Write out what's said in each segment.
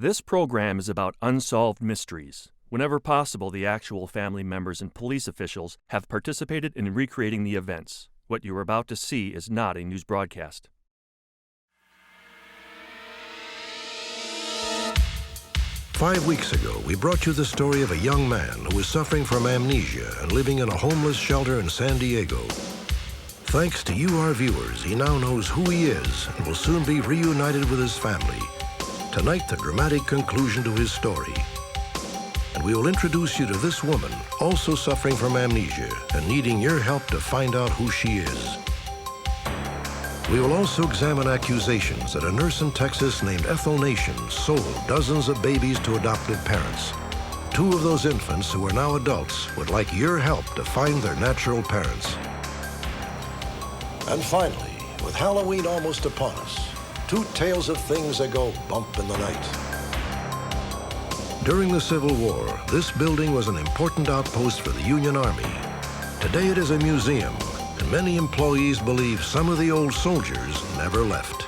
This program is about unsolved mysteries. Whenever possible, the actual family members and police officials have participated in recreating the events. What you are about to see is not a news broadcast. Five weeks ago, we brought you the story of a young man who was suffering from amnesia and living in a homeless shelter in San Diego. Thanks to you, our viewers, he now knows who he is and will soon be reunited with his family. Tonight, the dramatic conclusion to his story. And we will introduce you to this woman, also suffering from amnesia and needing your help to find out who she is. We will also examine accusations that a nurse in Texas named Ethel Nation sold dozens of babies to adoptive parents. Two of those infants, who are now adults, would like your help to find their natural parents. And finally, with Halloween almost upon us, two tales of things that go bump in the night. During the Civil War, this building was an important outpost for the Union Army. Today it is a museum, and many employees believe some of the old soldiers never left.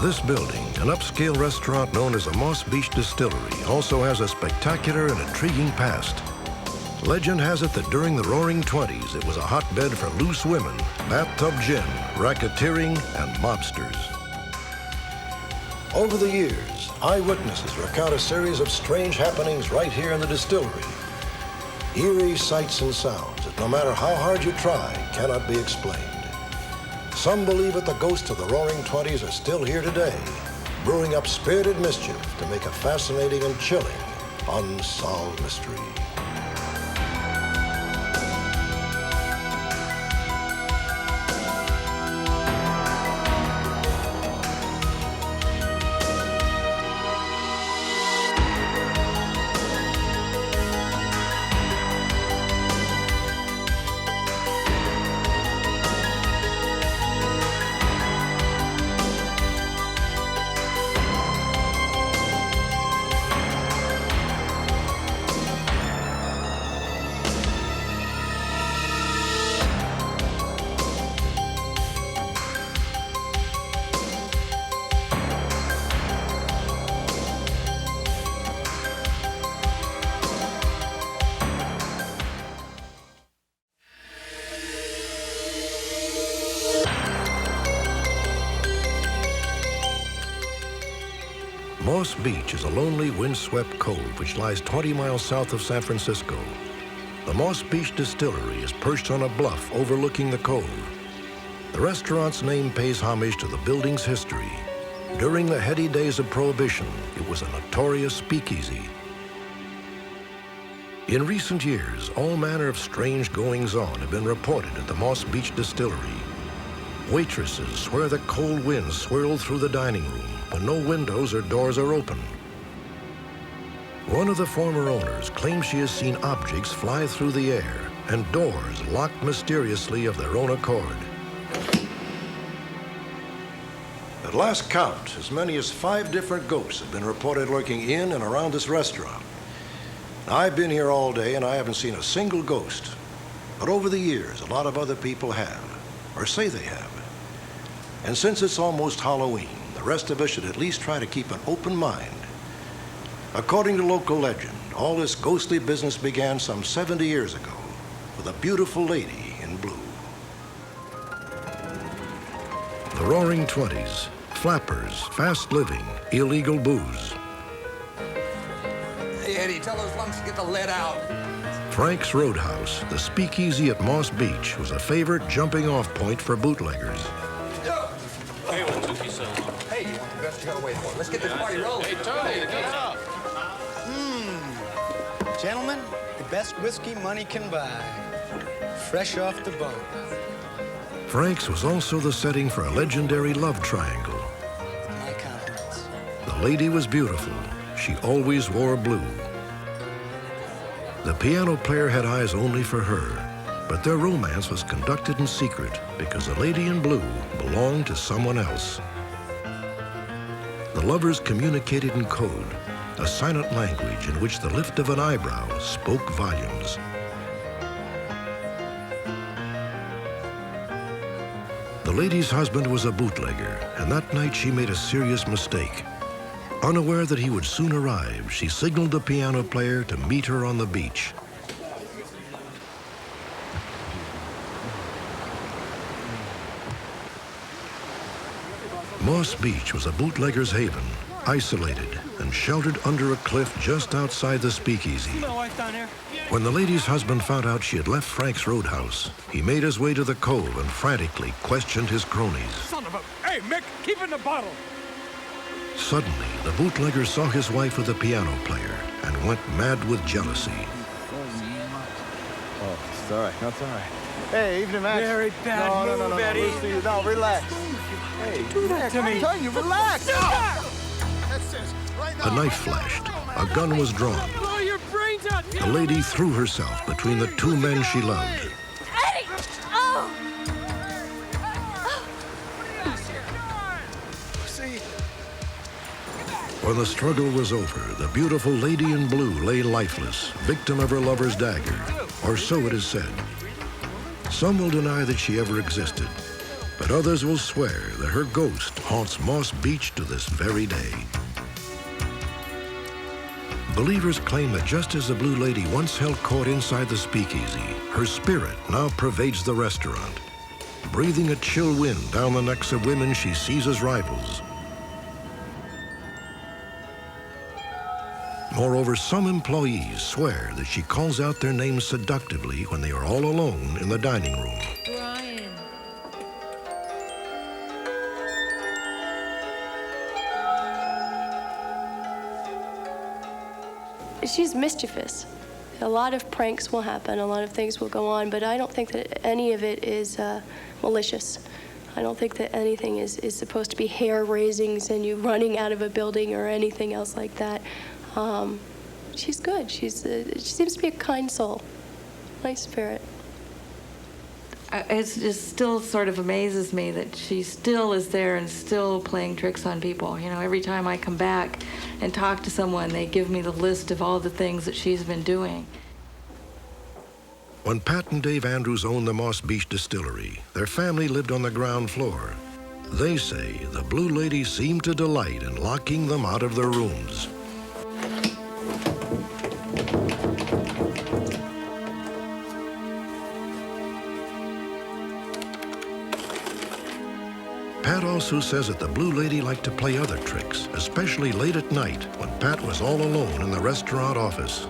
This building, an upscale restaurant known as the Moss Beach Distillery, also has a spectacular and intriguing past. Legend has it that during the Roaring '20s, it was a hotbed for loose women, bathtub gin, racketeering, and mobsters. Over the years, eyewitnesses recount a series of strange happenings right here in the distillery. Eerie sights and sounds that, no matter how hard you try, cannot be explained. Some believe that the ghosts of the Roaring '20s are still here today, brewing up spirited mischief to make a fascinating and chilling unsolved mystery. Moss Beach is a lonely, windswept cove which lies 20 miles south of San Francisco. The Moss Beach Distillery is perched on a bluff overlooking the cove. The restaurant's name pays homage to the building's history. During the heady days of Prohibition, it was a notorious speakeasy. In recent years, all manner of strange goings-on have been reported at the Moss Beach Distillery. Waitresses swear that cold winds swirl through the dining room when no windows or doors are open. One of the former owners claims she has seen objects fly through the air and doors locked mysteriously of their own accord. At last count, as many as 5 different ghosts have been reported lurking in and around this restaurant. Now, I've been here all day and I haven't seen a single ghost. But over the years, a lot of other people have, or say they have. And since it's almost Halloween, the rest of us should at least try to keep an open mind. According to local legend, all this ghostly business began some 70 years ago with a beautiful lady in blue. The Roaring '20s, flappers, fast living, illegal booze. Hey, Eddie, tell those lumps to get the lead out. Frank's Roadhouse, the speakeasy at Moss Beach, was a favorite jumping-off point for bootleggers. Hey, what took you so long? Hey, you want the best you gotta wait for? Let's get this party rolling. Hey, Tony, what's up? Gentlemen, the best whiskey money can buy. Fresh off the boat. Frank's was also the setting for a legendary love triangle. My compliments. The lady was beautiful. She always wore blue. The piano player had eyes only for her, but their romance was conducted in secret because the lady in blue belonged to someone else. The lovers communicated in code, a silent language in which the lift of an eyebrow spoke volumes. The lady's husband was a bootlegger, and that night she made a serious mistake. Unaware that he would soon arrive, she signaled the piano player to meet her on the beach. Moss Beach was a bootlegger's haven, isolated and sheltered under a cliff just outside the speakeasy. When the lady's husband found out she had left Frank's Roadhouse, he made his way to the cove and frantically questioned his cronies. Son of a... Hey, Mick, keep in the bottle. Suddenly, the bootlegger saw his wife with the piano player and went mad with jealousy. Oh, it's all right. That's all right. Hey, evening, Max. Very bad move, Eddie. Lucy, no, relax. Hey, Do that to me. I'm telling you, relax. A knife flashed. A gun was drawn. Blow your brains out. The lady threw herself between the two men she loved. Eddie! Oh! When the struggle was over, the beautiful lady in blue lay lifeless, victim of her lover's dagger, or so it is said. Some will deny that she ever existed, but others will swear that her ghost haunts Moss Beach to this very day. Believers claim that just as the Blue Lady once held court inside the speakeasy, her spirit now pervades the restaurant, breathing a chill wind down the necks of women she sees as rivals. Moreover, some employees swear that she calls out their names seductively when they are all alone in the dining room. Brian. She's mischievous. A lot of pranks will happen, a lot of things will go on, but I don't think that any of it is malicious. I don't think that anything is supposed to be hair-raisings and you running out of a building or anything else like that. She's good. She seems to be a kind soul, nice spirit. It just still sort of amazes me that she still is there and still playing tricks on people. You know, every time I come back and talk to someone, they give me the list of all the things that she's been doing. When Pat and Dave Andrews owned the Moss Beach Distillery, their family lived on the ground floor. They say the Blue Lady seemed to delight in locking them out of their rooms. Pat also says that the Blue Lady liked to play other tricks, especially late at night when Pat was all alone in the restaurant office.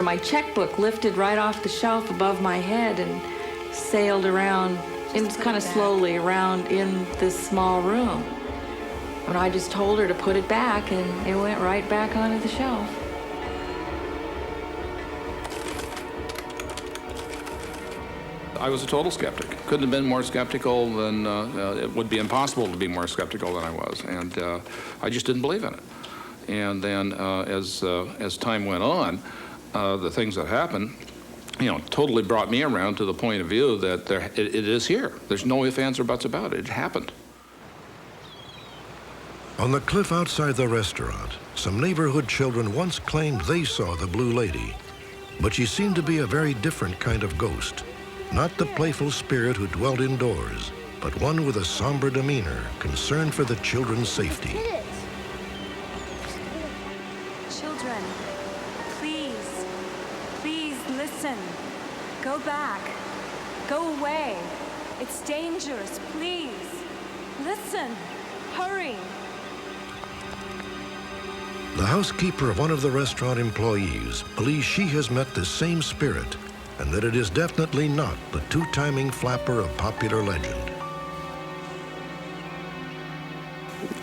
My checkbook lifted right off the shelf above my head and sailed around, and kind of slowly around in this small room. And I just told her to put it back, and it went right back onto the shelf. I was a total skeptic. Couldn't have been more skeptical than, it would be impossible to be more skeptical than I was. And I just didn't believe in it. And then as time went on, the things that happened, you know, totally brought me around to the point of view that it is here. There's no ifs, ands, or buts about it. It happened. On the cliff outside the restaurant, some neighborhood children once claimed they saw the Blue Lady, but she seemed to be a very different kind of ghost. Not the playful spirit who dwelled indoors, but one with a somber demeanor, concerned for the children's safety. Children, please, please listen. Go back. Go away. It's dangerous. Please, listen. Hurry. The housekeeper of one of the restaurant employees believes she has met the same spirit, and that it is definitely not the two-timing flapper of popular legend.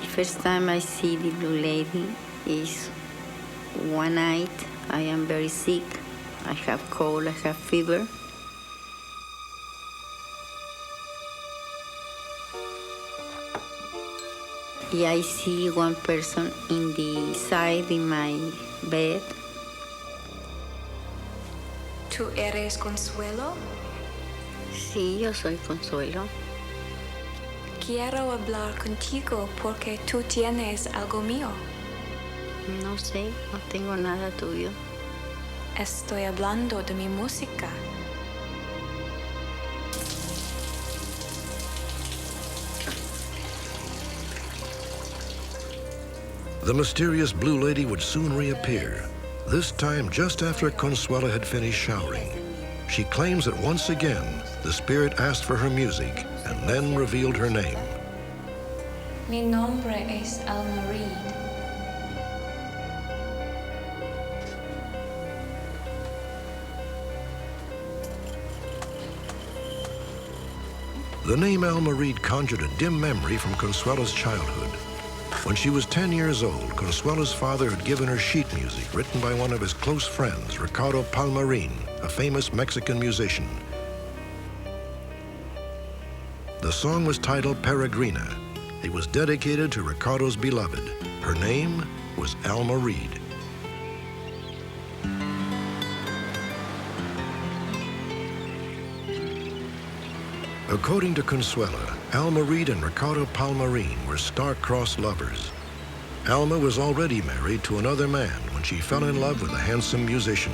The first time I see the Blue Lady is one night. I am very sick. I have cold, I have fever. Yeah, I see one person in the side in my bed. ¿Tú eres Consuelo? Sí, yo soy Consuelo. Quiero hablar contigo porque tú tienes algo mío. No sé, no tengo nada tuyo. Estoy hablando de mi música. The mysterious blue lady would soon reappear, this time just after Consuela had finished showering. She claims that once again, the spirit asked for her music and then revealed her name. Mi nombre es Alma Reid. The name Alma Reid conjured a dim memory from Consuela's childhood. When she was 10 years old, Consuela's father had given her sheet music written by one of his close friends, Ricardo Palmerin, a famous Mexican musician. The song was titled Peregrina. It was dedicated to Ricardo's beloved. Her name was Alma Reid. According to Consuela, Alma Reid and Ricardo Palmerin were star-crossed lovers. Alma was already married to another man when she fell in love with a handsome musician.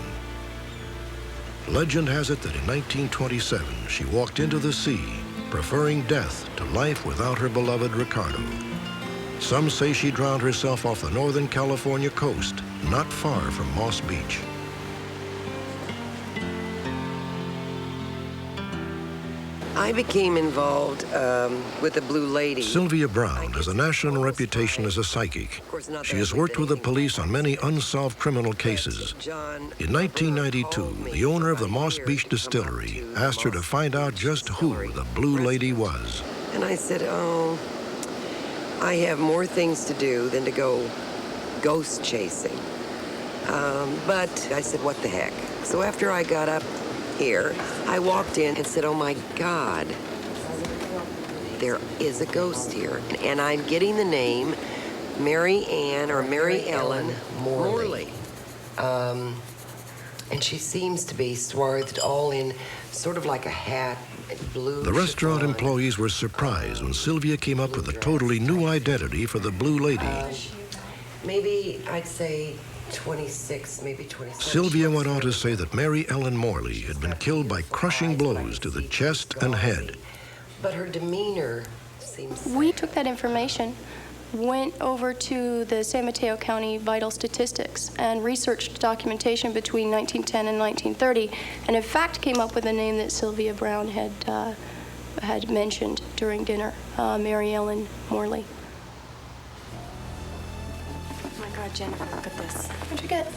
Legend has it that in 1927, she walked into the sea, preferring death to life without her beloved Ricardo. Some say she drowned herself off the Northern California coast, not far from Moss Beach. I became involved with the Blue Lady. Sylvia Brown has a national reputation as a psychic. She has worked with the police on many unsolved criminal cases. In 1992, the owner of the Moss Beach distillery asked her to find out just who the Blue Lady was. And I said, oh, I have more things to do than to go ghost chasing. But I said, what the heck? So after I got up here, I walked in and said, oh my God, there is a ghost here. And I'm getting the name Mary Ann or Mary Ellen Morley. And she seems to be swathed all in sort of like a hat, blue. The restaurant employees were surprised when Sylvia came up with a totally new identity for the Blue Lady. Maybe I'd say 26, maybe 27. Sylvia went on to say that Mary Ellen Morley had been killed by crushing blows to the chest and head. But her demeanor seems... We took that information, went over to the San Mateo County Vital Statistics and researched documentation between 1910 and 1930, and in fact came up with a name that Sylvia Brown had mentioned during dinner, Mary Ellen Morley. Jennifer, look at this. What'd you get?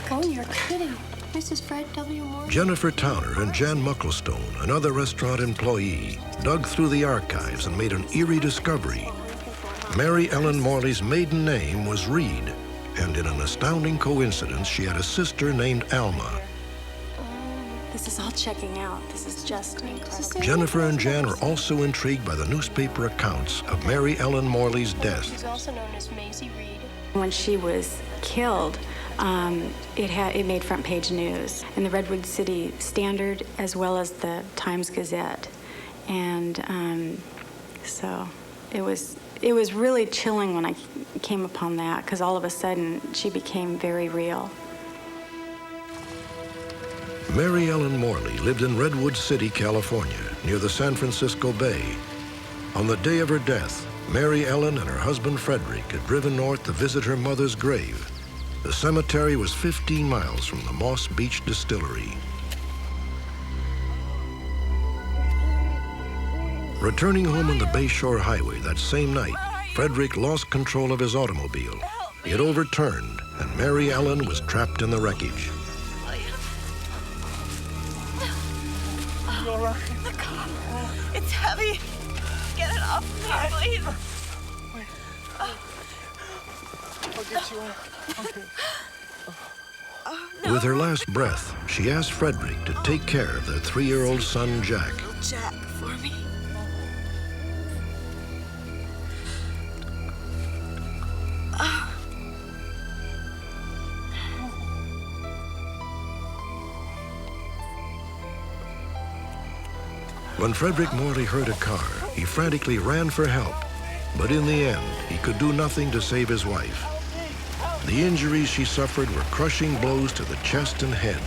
Oh, you're kidding. This is Fred W. Morley. Jennifer Towner and Jan Mucklestone, another restaurant employee, dug through the archives and made an eerie discovery. Mary Ellen Morley's maiden name was Reid, and in an astounding coincidence, she had a sister named Alma. This is all checking out. This is just incredible. Jennifer and Jan were also intrigued by the newspaper accounts of Mary Ellen Morley's death. She's also known as Maisie Reid. When she was killed, it made front page news in the Redwood City Standard as well as the Times Gazette, and so it was really chilling when I came upon that, because all of a sudden she became very real. Mary Ellen Morley lived in Redwood City, California, near the San Francisco Bay. On the day of her death, Mary Ellen and her husband Frederick had driven north to visit her mother's grave. The cemetery was 15 miles from the Moss Beach distillery. Returning home on the Bayshore Highway that same night, Frederick lost control of his automobile. It overturned, and Mary Ellen was trapped in the wreckage. You all right? The car. It's heavy. Get it off me, please. Wait. I'll get you out. Okay. With her last breath, she asked Frederick to take care of their 3-year-old son, Jack. Jack, for me. When Frederick Morley heard a car, he frantically ran for help. But in the end, he could do nothing to save his wife. The injuries she suffered were crushing blows to the chest and head,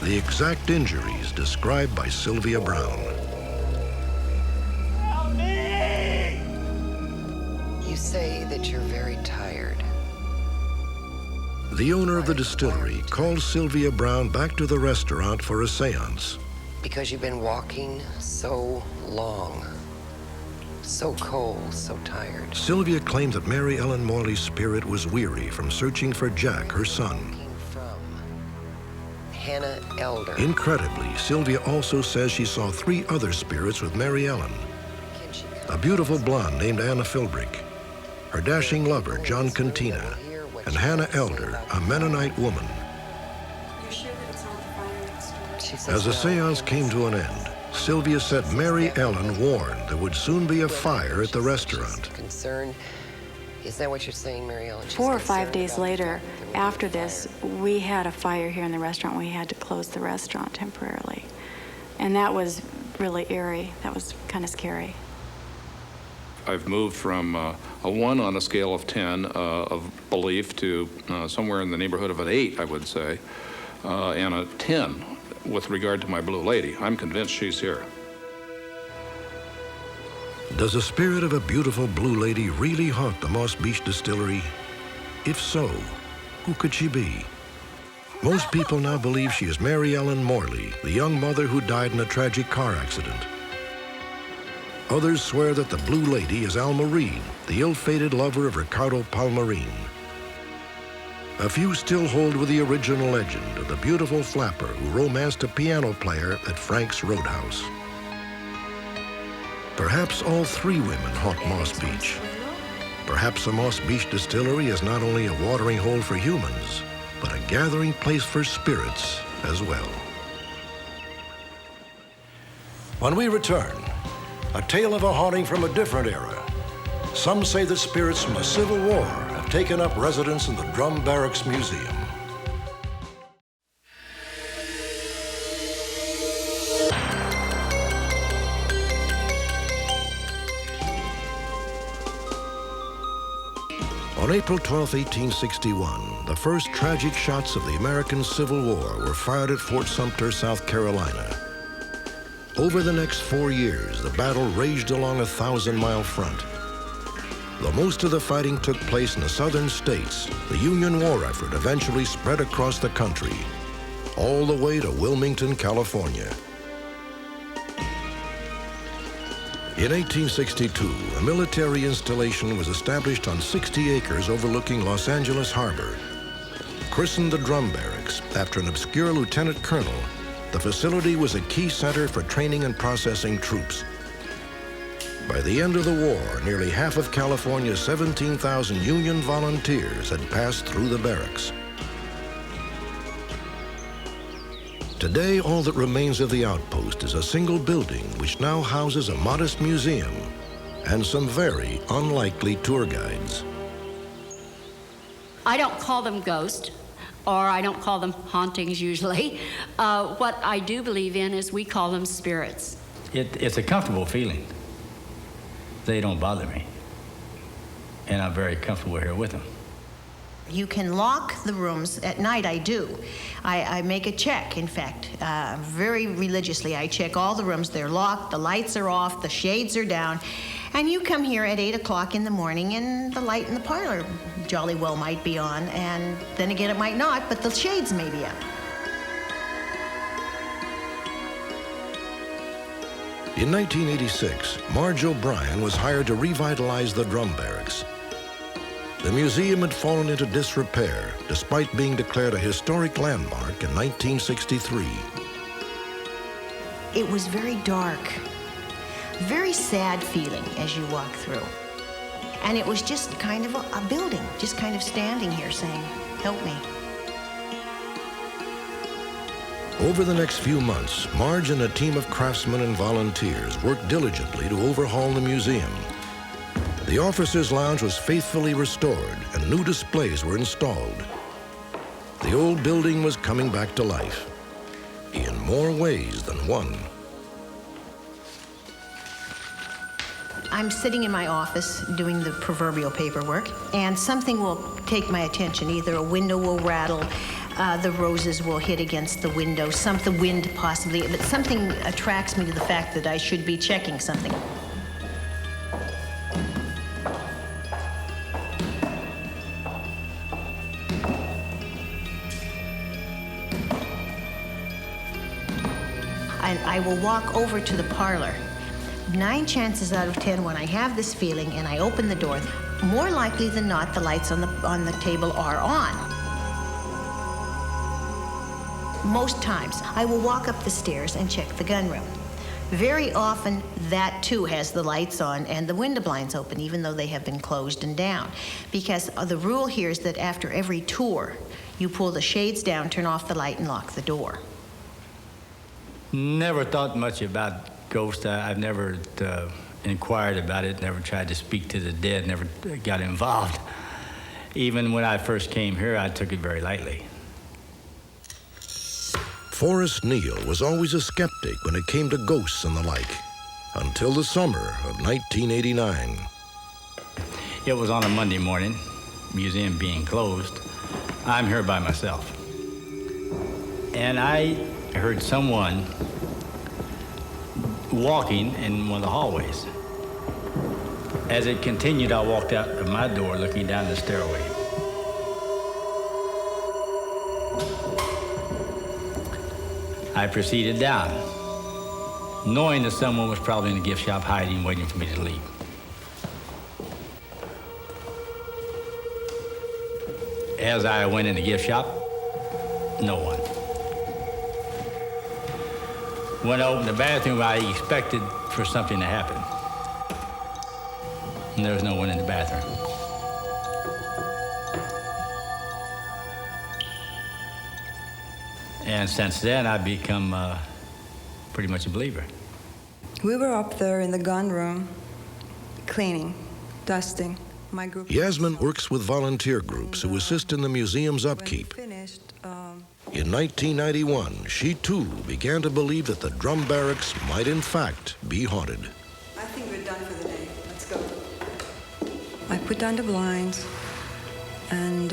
the exact injuries described by Sylvia Brown. You You say that you're very tired. The owner of the distillery called Sylvia Brown back to the restaurant for a seance. Because you've been walking so long. So cold, so tired. Sylvia claimed that Mary Ellen Morley's spirit was weary from searching for Jack, her son. Hannah Elder. Incredibly, Sylvia also says she saw 3 other spirits with Mary Ellen. A beautiful blonde named Anna Philbrick, her dashing lover, John Cantina, and Hannah Elder, a Mennonite woman. As the seance came to an end, Sylvia said Mary Ellen warned there would soon be a fire at the restaurant. Concerned. Is that what you're saying, Mary Ellen? 4 or 5 days later, after this, we had a fire here in the restaurant. We had to close the restaurant temporarily. And that was really eerie. That was kind of scary. I've moved from a 1 on a scale of 10 of belief to somewhere in the neighborhood of an 8, I would say, and a 10 with regard to my blue lady. I'm convinced she's here. Does the spirit of a beautiful blue lady really haunt the Moss Beach distillery? If so, who could she be? Most people now believe she is Mary Ellen Morley, the young mother who died in a tragic car accident. Others swear that the blue lady is Alma Reid, the ill-fated lover of Ricardo Palmerin. A few still hold with the original legend of the beautiful flapper who romanced a piano player at Frank's Roadhouse. Perhaps all 3 women haunt Moss Beach. Perhaps the Moss Beach distillery is not only a watering hole for humans, but a gathering place for spirits as well. When we return, a tale of a haunting from a different era. Some say that spirits from a civil war have taken up residence in the Drum Barracks Museum. On April 12, 1861, the first tragic shots of the American Civil War were fired at Fort Sumter, South Carolina. Over the next 4 years, the battle raged along a 1,000-mile front. Though most of the fighting took place in the southern states, the Union war effort eventually spread across the country, all the way to Wilmington, California. In 1862, a military installation was established on 60 acres overlooking Los Angeles Harbor. Christened the Drum Barracks after an obscure lieutenant colonel, the facility was a key center for training and processing troops. By the end of the war, nearly half of California's 17,000 Union volunteers had passed through the barracks. Today, all that remains of the outpost is a single building which now houses a modest museum and some very unlikely tour guides. I don't call them ghosts, or I don't call them hauntings usually. What I do believe in is we call them spirits. It's a comfortable feeling. They don't bother me, and I'm very comfortable here with them. You can lock the rooms. At night, I do. I make a check, in fact, very religiously. I check all the rooms. They're locked, the lights are off, the shades are down. And you come here at 8 o'clock in the morning, and the light in the parlor jolly well might be on, and then again it might not, but the shades may be up. In 1986, Marge O'Brien was hired to revitalize the Drum Barracks. The museum had fallen into disrepair, despite being declared a historic landmark in 1963. It was very dark, very sad feeling as you walk through. And it was just kind of a building, just kind of standing here saying, help me. Over the next few months, Marge and a team of craftsmen and volunteers worked diligently to overhaul the museum. The officers' lounge was faithfully restored and new displays were installed. The old building was coming back to life, in more ways than one. I'm sitting in my office doing the proverbial paperwork, and something will take my attention. Either a window will rattle, the roses will hit against the window, the wind possibly, but something attracts me to the fact that I should be checking something. I will walk over to the parlor. 9 chances out of 10 when I have this feeling and I open the door, more likely than not, the lights on the table are on. Most times, I will walk up the stairs and check the gun room. Very often, that too has the lights on and the window blinds open, even though they have been closed and down. Because the rule here is that after every tour, you pull the shades down, turn off the light, and lock the door. Never thought much about ghosts. I've never inquired about it, never tried to speak to the dead, never got involved. Even when I first came here, I took it very lightly. Forrest Neal was always a skeptic when it came to ghosts and the like, until the summer of 1989. It was on a Monday morning, museum being closed. I'm here by myself. And I heard someone walking in one of the hallways. As it continued, I walked out of my door looking down the stairway. I proceeded down, knowing that someone was probably in the gift shop hiding, waiting for me to leave. As I went in the gift shop, no one. When I opened the bathroom, I expected for something to happen. And there was no one in the bathroom. And since then, I've become pretty much a believer. We were up there in the gun room, cleaning, dusting. My group. Yasmin works with volunteer groups who assist in the museum's upkeep. In 1991, she too began to believe that the drum barracks might in fact be haunted. I think we're done for the day. Let's go. I put down the blinds and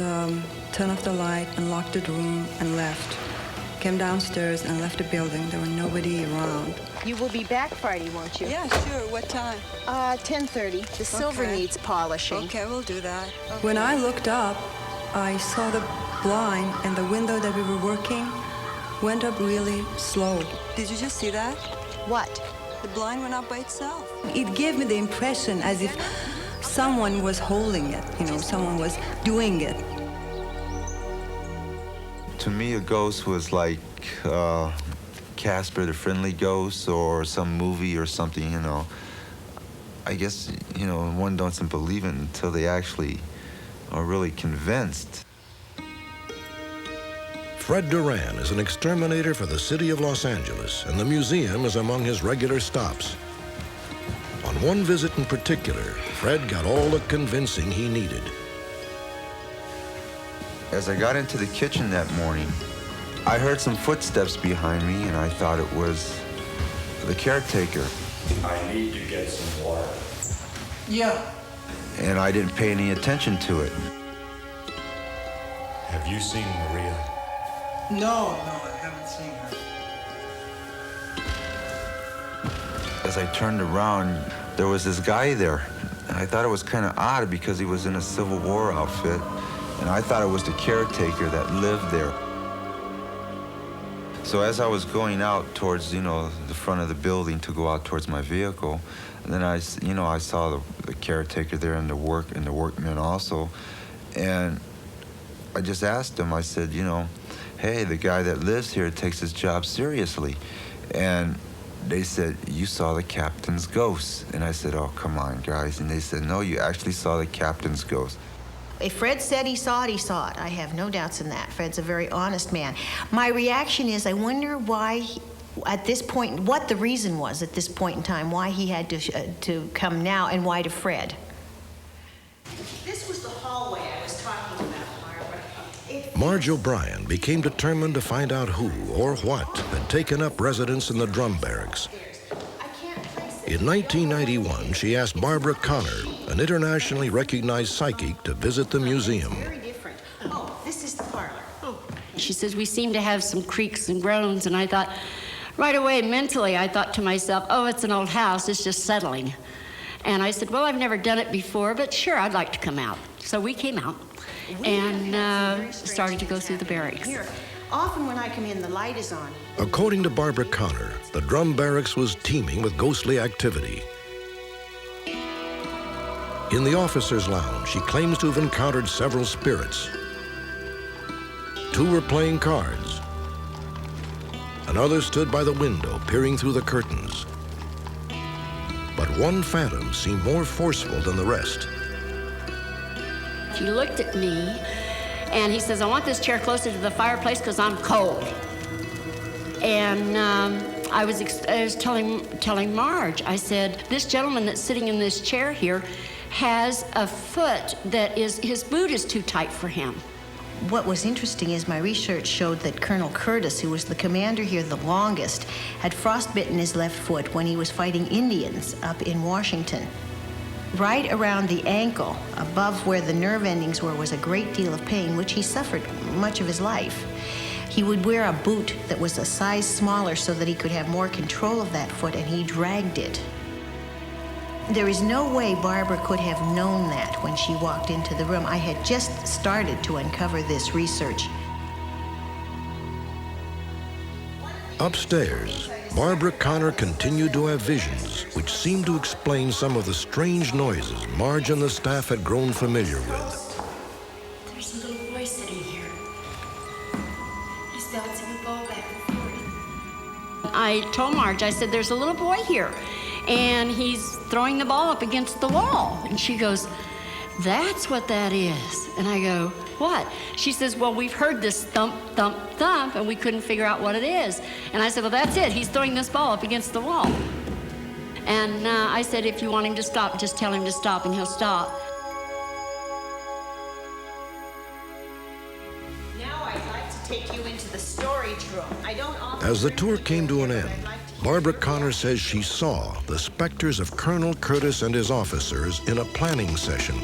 turned off the light and locked the room and left. Came downstairs and left the building. There was nobody around. You will be back Friday, won't you? Yeah, sure. What time? 10:30. The silver needs polishing. Okay, we'll do that. When I looked up, I saw the blind and the window that we were working went up really slow. Did you just see that? What? The blind went up by itself. It gave me the impression as if someone was holding it, someone was doing it. To me, a ghost was like Casper the Friendly Ghost or some movie or something, I guess, one doesn't believe it until they actually are really convinced. Fred Duran is an exterminator for the city of Los Angeles, and the museum is among his regular stops. On one visit in particular, Fred got all the convincing he needed. As I got into the kitchen that morning, I heard some footsteps behind me, and I thought it was the caretaker. I need to get some water. Yeah. And I didn't pay any attention to it. Have you seen Maria? No, I haven't seen her. As I turned around, there was this guy there. And I thought it was kind of odd because he was in a Civil War outfit. And I thought it was the caretaker that lived there. So as I was going out towards, the front of the building to go out towards my vehicle, and then I saw the caretaker there and the workmen also. And I just asked him, I said, hey, the guy that lives here takes his job seriously. And they said, you saw the captain's ghost. And I said, oh, come on, guys. And they said, no, you actually saw the captain's ghost. If Fred said he saw it, he saw it. I have no doubts in that. Fred's a very honest man. My reaction is, I wonder why, at this point, what the reason was at this point in time, why he had to come now, and why to Fred. This was the hallway I was talking about, Barbara. Marge O'Brien became determined to find out who or what had taken up residence in the drum barracks. In 1991, she asked Barbara Connor, an internationally recognized psychic, to visit the museum. Very different. Oh, this is the parlor. She says, we seem to have some creaks and groans, and I thought, right away, mentally, I thought to myself, oh, it's an old house, it's just settling. And I said, well, I've never done it before, but sure, I'd like to come out. So we came out and started to go through the barracks. Often when I come in, the light is on. According to Barbara Connor, the drum barracks was teeming with ghostly activity. In the officers' lounge, she claims to have encountered several spirits. 2 were playing cards. Another stood by the window, peering through the curtains. But one phantom seemed more forceful than the rest. He looked at me, and he says, I want this chair closer to the fireplace because I'm cold. And I was telling Marge, I said, this gentleman that's sitting in this chair here has a foot that is, his boot is too tight for him. What was interesting is my research showed that Colonel Curtis, who was the commander here the longest, had frostbitten his left foot when he was fighting Indians up in Washington. Right around the ankle, above where the nerve endings were, was a great deal of pain, which he suffered much of his life. He would wear a boot that was a size smaller so that he could have more control of that foot, and he dragged it. There is no way Barbara could have known that when she walked into the room. I had just started to uncover this research. Upstairs, Barbara Connor continued to have visions which seemed to explain some of the strange noises Marge and the staff had grown familiar with. There's a little boy sitting here. He's bouncing a ball back and forth. I told Marge, I said, there's a little boy here, and he's throwing the ball up against the wall. And she goes, that's what that is. And I go, what? She says, well, we've heard this thump, thump, thump, and we couldn't figure out what it is. And I said, well, that's it. He's throwing this ball up against the wall. And I said, if you want him to stop, just tell him to stop, and he'll stop. Now I'd like to take you into the storage room. I don't often... As the tour came to an end, Barbara Connor says she saw the specters of Colonel Curtis and his officers in a planning session.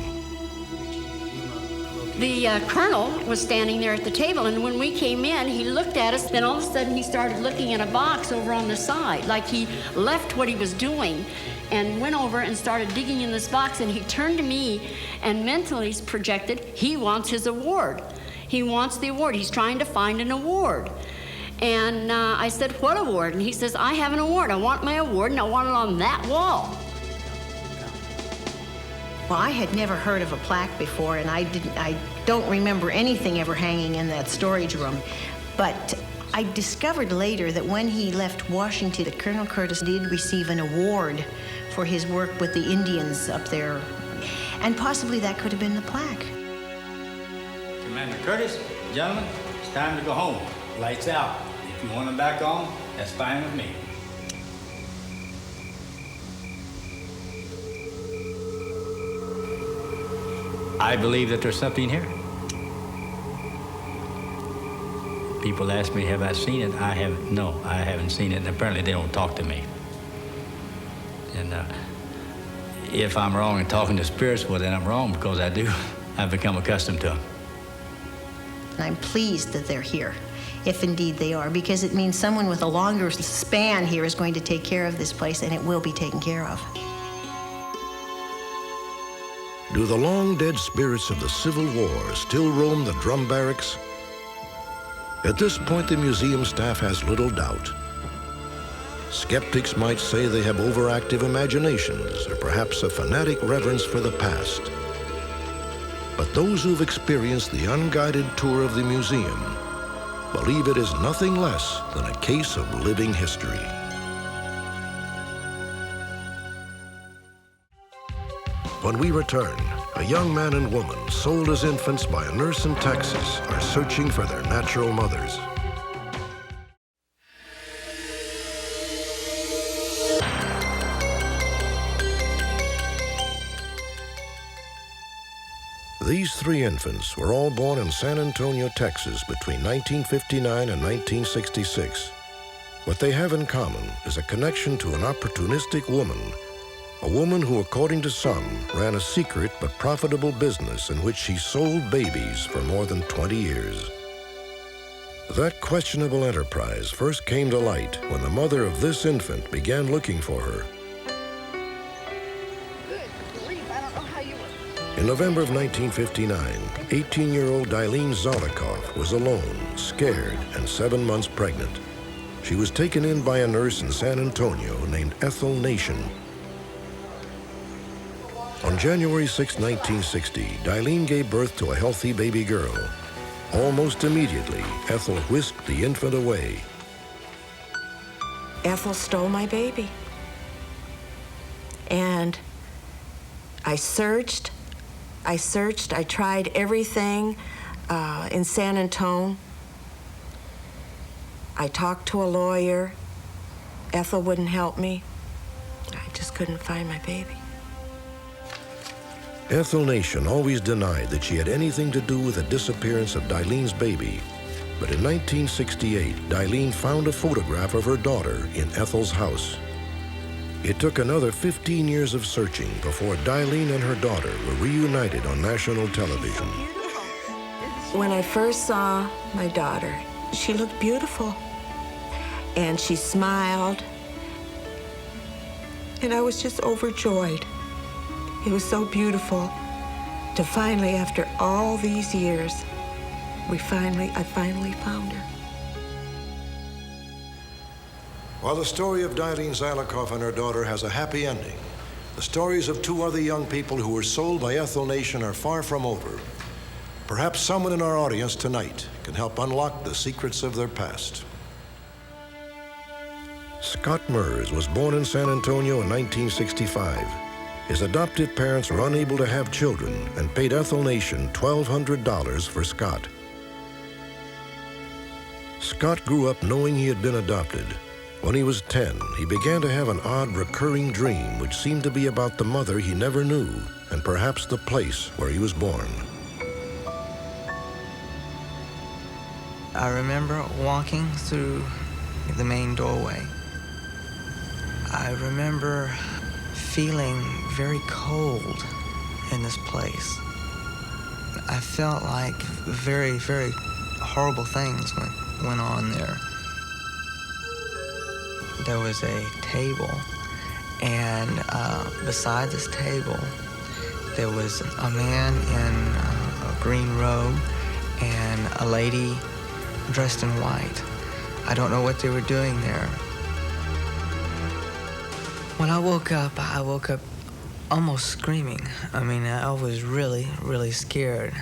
The colonel was standing there at the table, and when we came in, he looked at us. Then all of a sudden, he started looking in a box over on the side, like he left what he was doing and went over and started digging in this box, and he turned to me and mentally projected, he wants his award. He wants the award. He's trying to find an award. And I said, what award? And he says, I have an award. I want my award, and I want it on that wall. Well, I had never heard of a plaque before, and I don't remember anything ever hanging in that storage room. But I discovered later that when he left Washington, that Colonel Curtis did receive an award for his work with the Indians up there. And possibly that could have been the plaque. Commander Curtis, gentlemen, it's time to go home. Lights out. If you want them back on, that's fine with me. I believe that there's something here. People ask me, have I seen it? No, I haven't seen it, and apparently they don't talk to me. And if I'm wrong in talking to spirits, well, then I'm wrong, because I do. I've become accustomed to them. And I'm pleased that they're here, if indeed they are, because it means someone with a longer span here is going to take care of this place, and it will be taken care of. Do the long-dead spirits of the Civil War still roam the drum barracks? At this point, the museum staff has little doubt. Skeptics might say they have overactive imaginations, or perhaps a fanatic reverence for the past. But those who've experienced the unguided tour of the museum believe it is nothing less than a case of living history. When we return, a young man and woman sold as infants by a nurse in Texas are searching for their natural mothers. These 3 infants were all born in San Antonio, Texas between 1959 and 1966. What they have in common is a connection to an opportunistic woman, a woman who, according to some, ran a secret but profitable business in which she sold babies for more than 20 years. That questionable enterprise first came to light when the mother of this infant began looking for her. Good grief, I don't know how you were. In November of 1959, 18-year-old Eileen Zolikoff was alone, scared, and 7 months pregnant. She was taken in by a nurse in San Antonio named Ethel Nation. On January 6, 1960, Eileen gave birth to a healthy baby girl. Almost immediately, Ethel whisked the infant away. Ethel stole my baby. And I searched, I tried everything in San Antonio. I talked to a lawyer. Ethel wouldn't help me. I just couldn't find my baby. Ethel Nation always denied that she had anything to do with the disappearance of Eileen's baby. But in 1968, Eileen found a photograph of her daughter in Ethel's house. It took another 15 years of searching before Eileen and her daughter were reunited on national television. When I first saw my daughter, she looked beautiful. And she smiled. And I was just overjoyed. It was so beautiful to finally, after all these years, I finally found her. While the story of Eileen Zolikoff and her daughter has a happy ending, the stories of 2 other young people who were sold by Ethel Nation are far from over. Perhaps someone in our audience tonight can help unlock the secrets of their past. Scott Mers was born in San Antonio in 1965. His adoptive parents were unable to have children and paid Ethel Nation $1,200 for Scott. Scott grew up knowing he had been adopted. When he was 10, he began to have an odd recurring dream which seemed to be about the mother he never knew and perhaps the place where he was born. I remember walking through the main doorway. I remember feeling very cold in this place. I felt like very, very horrible things went on there. There was a table, and beside this table, there was a man in a green robe and a lady dressed in white. I don't know what they were doing there. When I woke up almost screaming. I mean, I was really, really scared.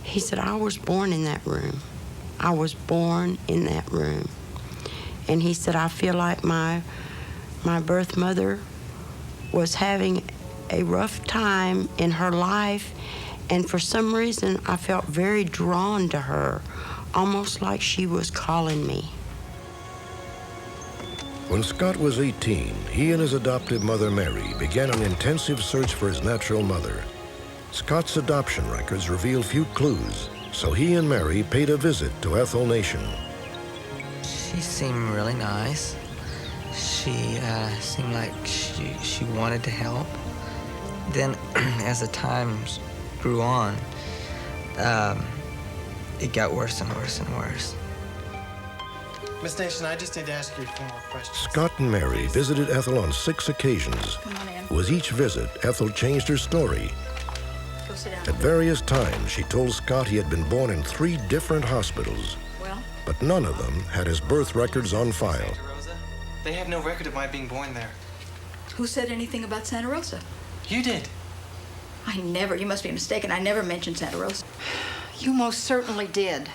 He said, I was born in that room. I was born in that room. And he said, I feel like my birth mother was having a rough time in her life, and for some reason I felt very drawn to her, almost like she was calling me. When Scott was 18, he and his adoptive mother, Mary, began an intensive search for his natural mother. Scott's adoption records reveal few clues, so he and Mary paid a visit to Ethel Nation. She seemed really nice. She seemed like she wanted to help. Then, as the times grew on, it got worse and worse and worse. Miss Nation, I just need to ask you 4 more questions. Scott and Mary visited Ethel on 6 occasions. With each visit, Ethel changed her story. Go sit down. At various times, she told Scott he had been born in 3 different hospitals, but none of them had his birth records on file. They have no record of my being born there. Who said anything about Santa Rosa? You did. You must be mistaken. I never mentioned Santa Rosa. You most certainly did.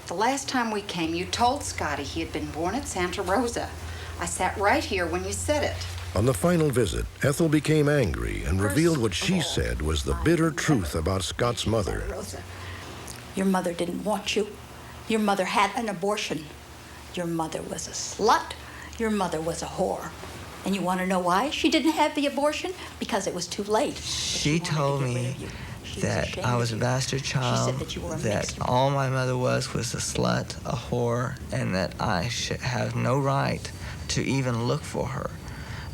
The last time we came, you told Scotty he had been born at Santa Rosa. I sat right here when you said it. On the final visit, Ethel became angry and revealed what she said was the bitter truth about Scott's mother. Your mother didn't want you. Your mother had an abortion. Your mother was a slut. Your mother was a whore. And you want to know why she didn't have the abortion? Because it was too late. She told me that I was a bastard child, that all my mother was a slut, a whore, and that I should have no right to even look for her.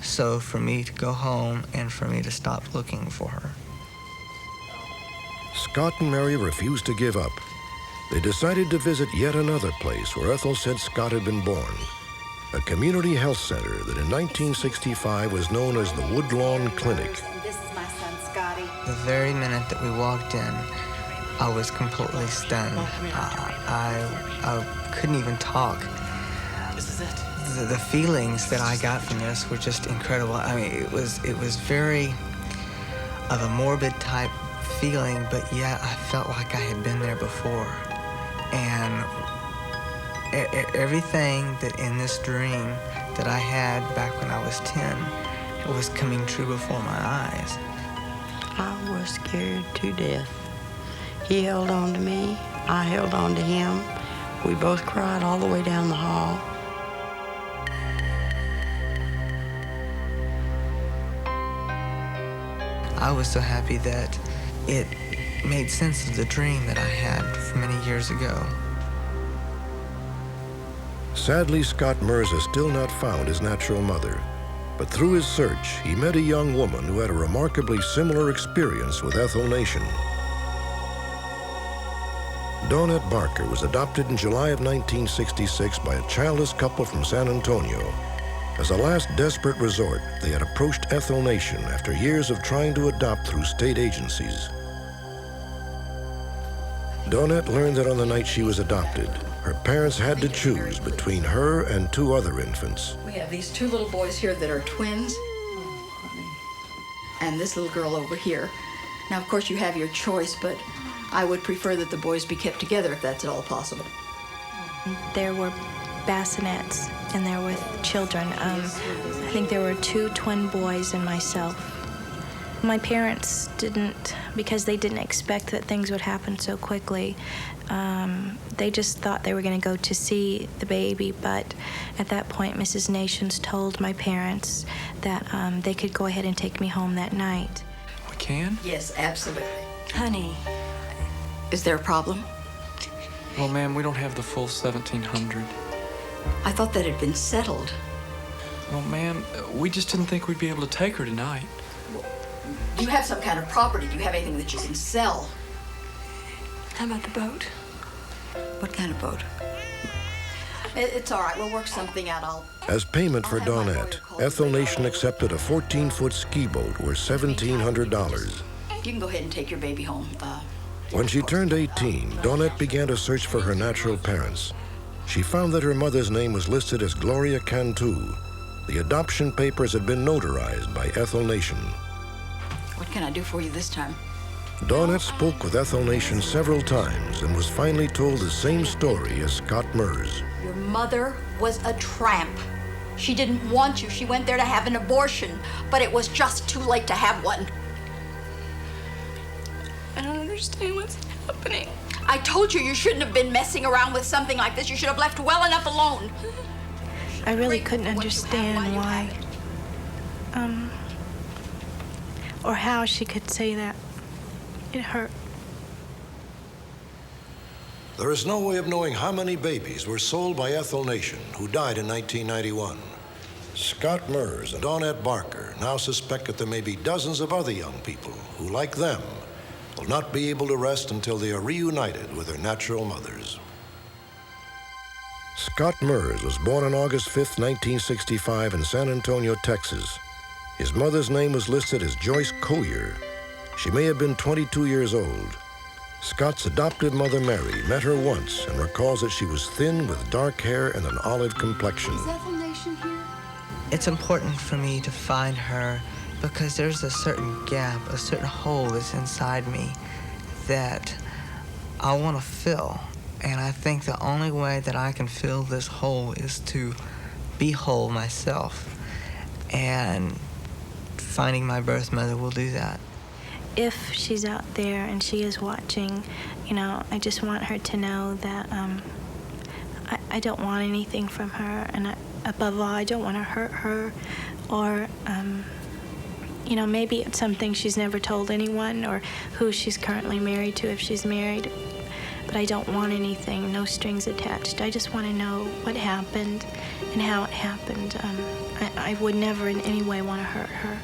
So for me to go home and for me to stop looking for her. Scott and Mary refused to give up. They decided to visit yet another place where Ethel said Scott had been born, a community health center that in 1965 was known as the Woodlawn Clinic. This is my son, Scotty. The very minute that we walked in, I was completely stunned. I couldn't even talk. This is it. The feelings that I got from this were just incredible. I mean, it was very of a morbid type feeling, but yet I felt like I had been there before. And everything that in this dream that I had back when I was 10 was coming true before my eyes. I was scared to death. He held on to me, I held on to him. We both cried all the way down the hall. I was so happy that it made sense of the dream that I had from many years ago. Sadly, Scott Mers has still not found his natural mother. But through his search, he met a young woman who had a remarkably similar experience with Ethel Nation. Dawnette Barker was adopted in July of 1966 by a childless couple from San Antonio. As a last desperate resort, they had approached Ethel Nation after years of trying to adopt through state agencies. Dawnette learned that on the night she was adopted, her parents had to choose between her and 2 other infants. We have these 2 little boys here that are twins. And this little girl over here. Now, of course, you have your choice, but I would prefer that the boys be kept together if that's at all possible. There were bassinets in there with children. I think there were 2 twin boys and myself. My parents didn't, because they didn't expect that things would happen so quickly, they just thought they were going to go to see the baby, but at that point, Mrs. Nations told my parents that they could go ahead and take me home that night. We can? Yes, absolutely. Honey. Is there a problem? Well, ma'am, we don't have the full $1,700. I thought that had been settled. Well, ma'am, we just didn't think we'd be able to take her tonight. Do you have some kind of property? Do you have anything that you can sell? How about the boat? What kind of boat? It's all right. We'll work something out. As payment for Dawnette, Ethel Nation accepted a 14-foot ski boat worth $1,700. You can go ahead and take your baby home. When she turned 18, Dawnette began to search for her natural parents. She found that her mother's name was listed as Gloria Cantu. The adoption papers had been notarized by Ethel Nation. What can I do for you this time? Dawnette spoke with Ethel Nation several times and was finally told the same story as Scott Mers. Your mother was a tramp. She didn't want you. She went there to have an abortion, but it was just too late to have one. I don't understand what's happening. I told you you shouldn't have been messing around with something like this. You should have left well enough alone. I really couldn't understand why. Or how she could say that. It hurt. There is no way of knowing how many babies were sold by Ethel Nation, who died in 1991. Scott Mers and Dawnette Barker now suspect that there may be dozens of other young people who, like them, will not be able to rest until they are reunited with their natural mothers. Scott Mers was born on August 5, 1965 in San Antonio, Texas. His mother's name was listed as Joyce Collier. She may have been 22 years old. Scott's adoptive mother, Mary, met her once and recalls that she was thin with dark hair and an olive complexion. Is Ethel Nation here? It's important for me to find her because there's a certain gap, a certain hole that's inside me that I want to fill. And I think the only way that I can fill this hole is to be whole myself. And finding my birth mother will do that. If she's out there and she is watching, I just want her to know that I don't want anything from her, and above all, I don't want to hurt her, or maybe it's something she's never told anyone, or who she's currently married to if she's married. But I don't want anything, no strings attached. I just want to know what happened and how it happened. I would never in any way want to hurt her.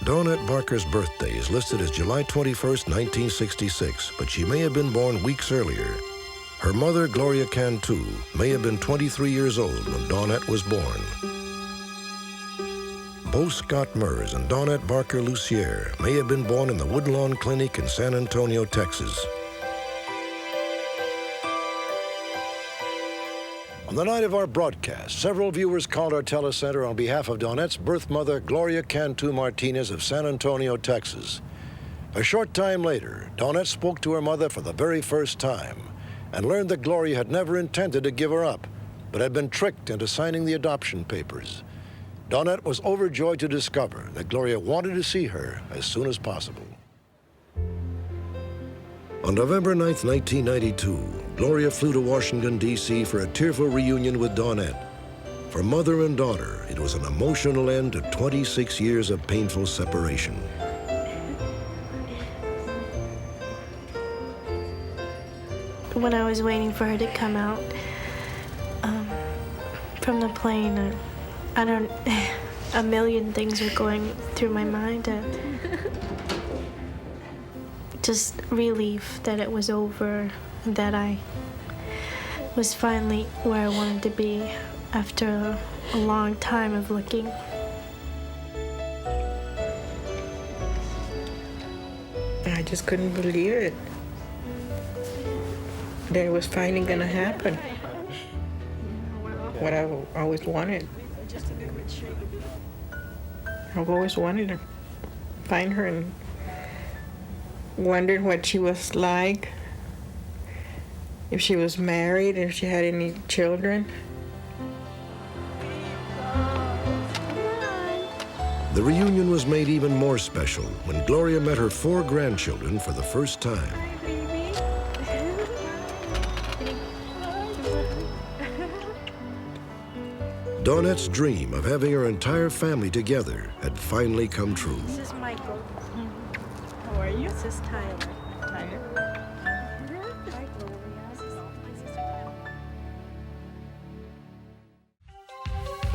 Dawnette Barker's birthday is listed as July 21st, 1966, but she may have been born weeks earlier. Her mother, Gloria Cantu, may have been 23 years old when Dawnette was born. both Scott Murs and Donette Barker Lucier may have been born in the Woodlawn Clinic in San Antonio, Texas. On the night of our broadcast, several viewers called our telecenter on behalf of Donette's birth mother, Gloria Cantu Martinez of San Antonio, Texas. A short time later, Donette spoke to her mother for the very first time and learned that Gloria had never intended to give her up, but had been tricked into signing the adoption papers. Donette was overjoyed to discover that Gloria wanted to see her as soon as possible. On November 9, 1992, Gloria flew to Washington, D.C. for a tearful reunion with Donette. For mother and daughter, it was an emotional end to 26 years of painful separation. When I was waiting for her to come out from the plane, a million things were going through my mind. Just relief that it was over, that I was finally where I wanted to be after a long time of looking. I just couldn't believe it, that it was finally going to happen. What I always wanted. I've always wanted to find her and wondered what she was like, if she was married, if she had any children. The reunion was made even more special when Gloria met her 4 grandchildren for the first time. Donette's dream of having her entire family together had finally come true. This is Michael. How are you? This is Tyler.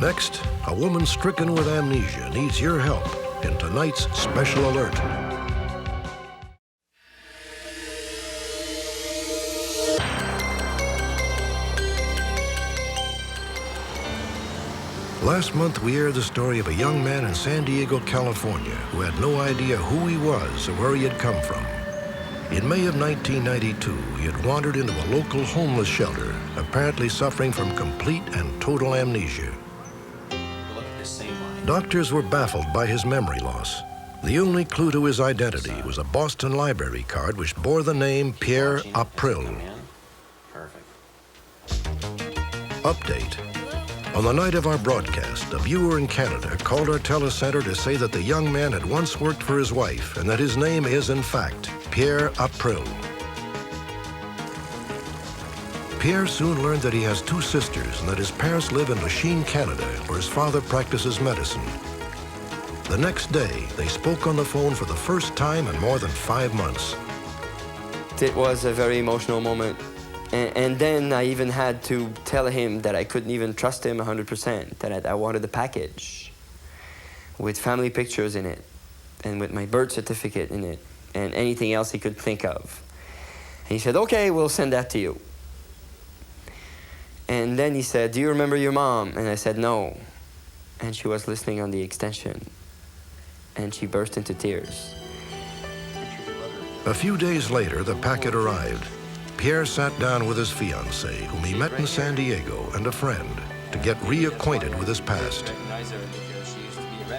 Next, a woman stricken with amnesia needs your help in tonight's Special Alert. Last month, we aired the story of a young man in San Diego, California, who had no idea who he was or where he had come from. In May of 1992, he had wandered into a local homeless shelter, apparently suffering from complete and total amnesia. Doctors were baffled by his memory loss. The only clue to his identity was a Boston library card which bore the name Pierre April. Update. On the night of our broadcast, a viewer in Canada called our telecenter to say that the young man had once worked for his wife and that his name is, in fact, Pierre April. Pierre soon learned that he has 2 sisters and that his parents live in Lachine, Canada, where his father practices medicine. The next day, they spoke on the phone for the first time in more than 5 months. It was a very emotional moment. And then I even had to tell him that I couldn't even trust him 100%, that I wanted a package with family pictures in it and with my birth certificate in it and anything else he could think of. And he said, okay, we'll send that to you. And then he said, do you remember your mom? And I said, no. And she was listening on the extension. And she burst into tears. A few days later, the packet arrived. Pierre sat down with his fiancée, whom he met in San Diego, and a friend, to get reacquainted with his past.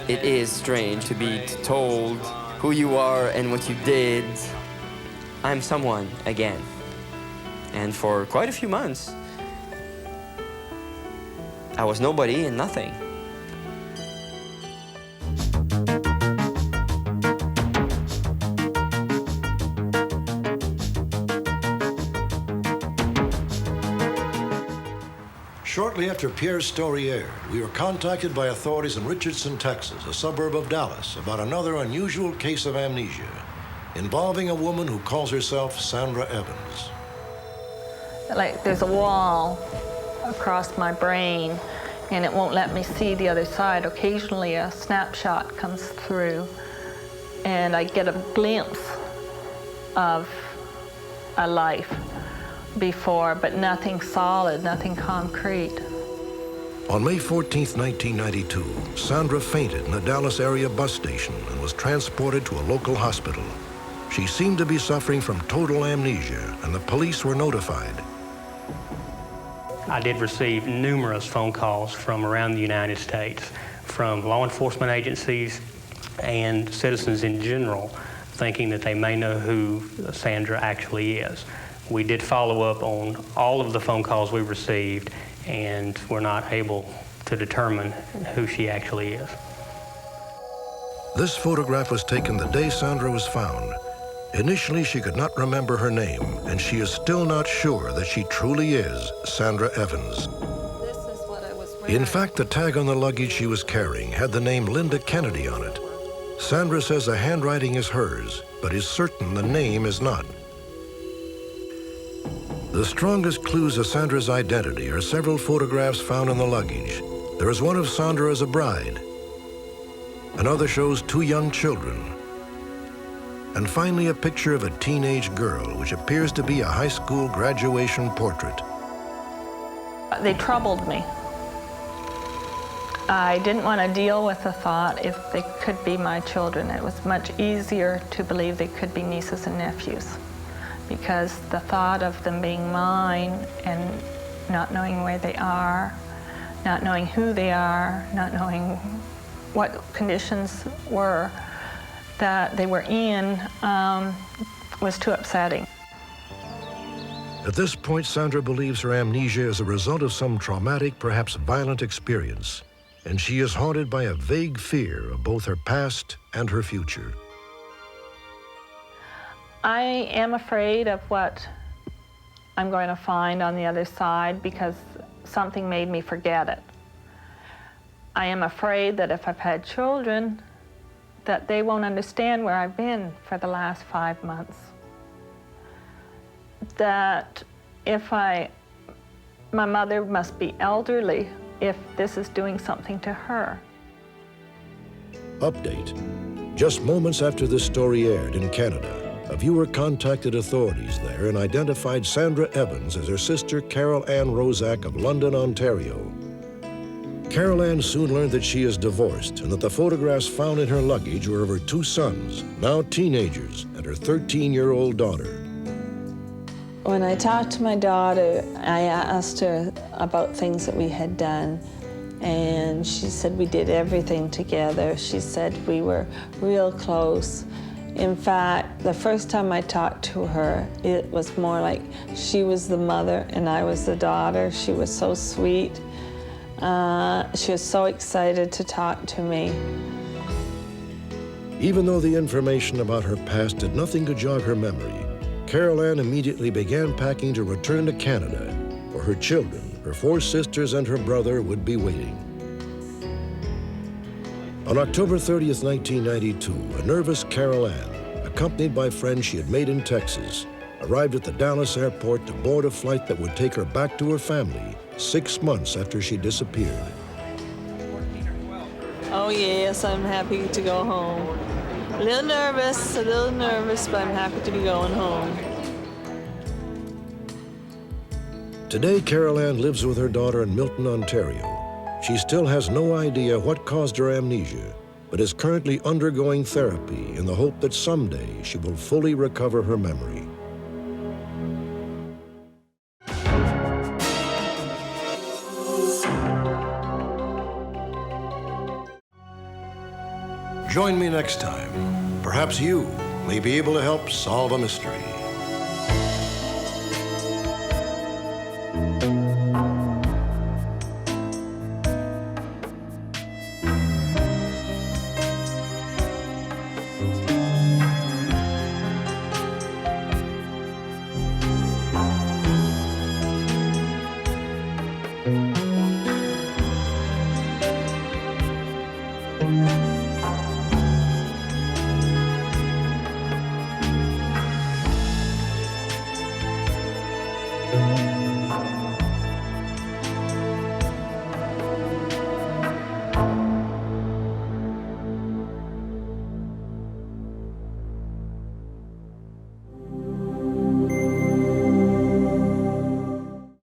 It is strange to be told who you are and what you did. I'm someone again. And for quite a few months, I was nobody and nothing. Shortly after Pierre's story aired, we were contacted by authorities in Richardson, Texas, a suburb of Dallas, about another unusual case of amnesia involving a woman who calls herself Sandra Evans. Like there's a wall across my brain and it won't let me see the other side. Occasionally a snapshot comes through and I get a glimpse of a life before, but nothing solid, nothing concrete. On May 14, 1992, Sandra fainted in a Dallas area bus station and was transported to a local hospital. She seemed to be suffering from total amnesia, and the police were notified. I did receive numerous phone calls from around the United States, from law enforcement agencies and citizens in general, thinking that they may know who Sandra actually is. We did follow up on all of the phone calls we received, and we're not able to determine who she actually is. This photograph was taken the day Sandra was found. Initially, she could not remember her name, and she is still not sure that she truly is Sandra Evans. In fact, the tag on the luggage she was carrying had the name Linda Kennedy on it. Sandra says the handwriting is hers, but is certain the name is not. The strongest clues of Sandra's identity are several photographs found in the luggage. There is one of Sandra as a bride. Another shows 2 young children. And finally, a picture of a teenage girl, which appears to be a high school graduation portrait. They troubled me. I didn't want to deal with the thought if they could be my children. It was much easier to believe they could be nieces and nephews, because the thought of them being mine and not knowing where they are, not knowing who they are, not knowing what conditions were that they were in was too upsetting. At this point, Sandra believes her amnesia is a result of some traumatic, perhaps violent experience, and she is haunted by a vague fear of both her past and her future. I am afraid of what I'm going to find on the other side, because something made me forget it. I am afraid that if I've had children, that they won't understand where I've been for the last 5 months. That if my mother must be elderly if this is doing something to her. Update. Just moments after this story aired in Canada, a viewer contacted authorities there and identified Sandra Evans as her sister Carol Ann Rozak of London, Ontario. Carol Ann soon learned that she is divorced and that the photographs found in her luggage were of her 2 sons, now teenagers, and her 13-year-old daughter. When I talked to my daughter, I asked her about things that we had done, and she said we did everything together. She said we were real close. In fact, the first time I talked to her, it was more like she was the mother and I was the daughter. She was so sweet. She was so excited to talk to me. Even though the information about her past did nothing to jog her memory, Carol Ann immediately began packing to return to Canada, where her children, her 4 sisters, and her brother would be waiting. On October 30th, 1992, a nervous Carol Ann, accompanied by friends she had made in Texas, arrived at the Dallas airport to board a flight that would take her back to her family 6 months after she disappeared. Oh yes, I'm happy to go home. A little nervous, but I'm happy to be going home. Today, Carol Ann lives with her daughter in Milton, Ontario. She still has no idea what caused her amnesia, but is currently undergoing therapy in the hope that someday she will fully recover her memory. Join me next time. Perhaps you may be able to help solve a mystery.